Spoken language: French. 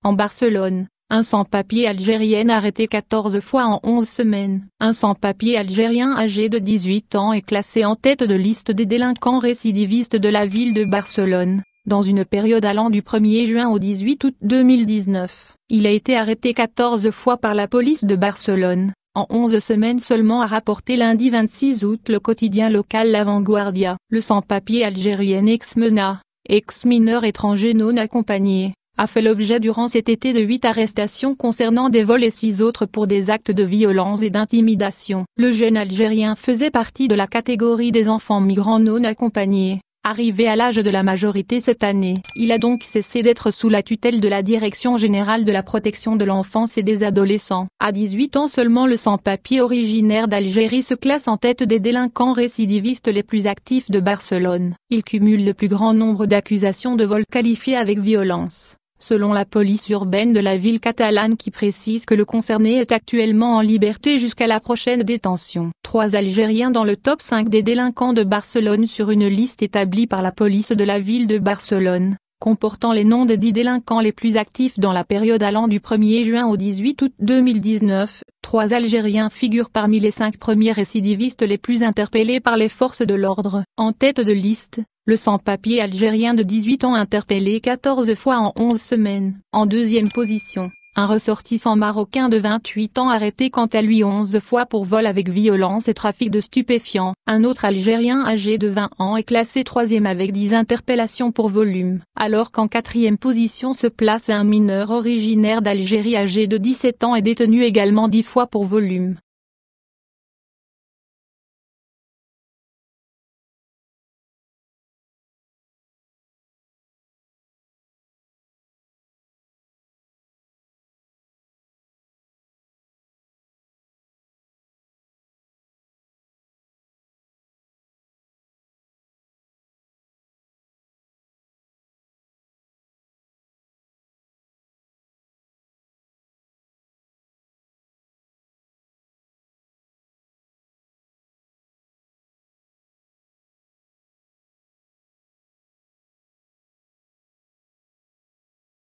En Barcelone, un sans-papier algérien arrêté 14 fois en 11 semaines. Un sans-papier algérien âgé de 18 ans est classé en tête de liste des délinquants récidivistes de la ville de Barcelone, dans une période allant du 1er juin au 18 août 2019. Il a été arrêté 14 fois par la police de Barcelone, en 11 semaines seulement, a rapporté lundi 26 août le quotidien local La Vanguardia. Le sans-papier algérien ex-MENA, ex-mineur étranger non accompagné, a fait l'objet durant cet été de 8 arrestations concernant des vols et 6 autres pour des actes de violence et d'intimidation. Le jeune Algérien faisait partie de la catégorie des enfants migrants non accompagnés, arrivé à l'âge de la majorité cette année. Il a donc cessé d'être sous la tutelle de la Direction générale de la protection de l'enfance et des adolescents. À 18 ans seulement, le sans-papier originaire d'Algérie se classe en tête des délinquants récidivistes les plus actifs de Barcelone. Il cumule le plus grand nombre d'accusations de vol qualifiées avec violence, selon la police urbaine de la ville catalane, qui précise que le concerné est actuellement en liberté jusqu'à la prochaine détention. 3 Algériens dans le top 5 des délinquants de Barcelone sur une liste établie par la police de la ville de Barcelone, comportant les noms des 10 délinquants les plus actifs dans la période allant du 1er juin au 18 août 2019. 3 Algériens figurent parmi les 5 premiers récidivistes les plus interpellés par les forces de l'ordre. En tête de liste, le sans-papier algérien de 18 ans interpellé 14 fois en 11 semaines. En deuxième position, un ressortissant marocain de 28 ans arrêté quant à lui 11 fois pour vol avec violence et trafic de stupéfiants. Un autre Algérien âgé de 20 ans est classé 3e avec 10 interpellations pour volume. Alors qu'en 4e position se place un mineur originaire d'Algérie âgé de 17 ans et détenu également 10 fois pour volume.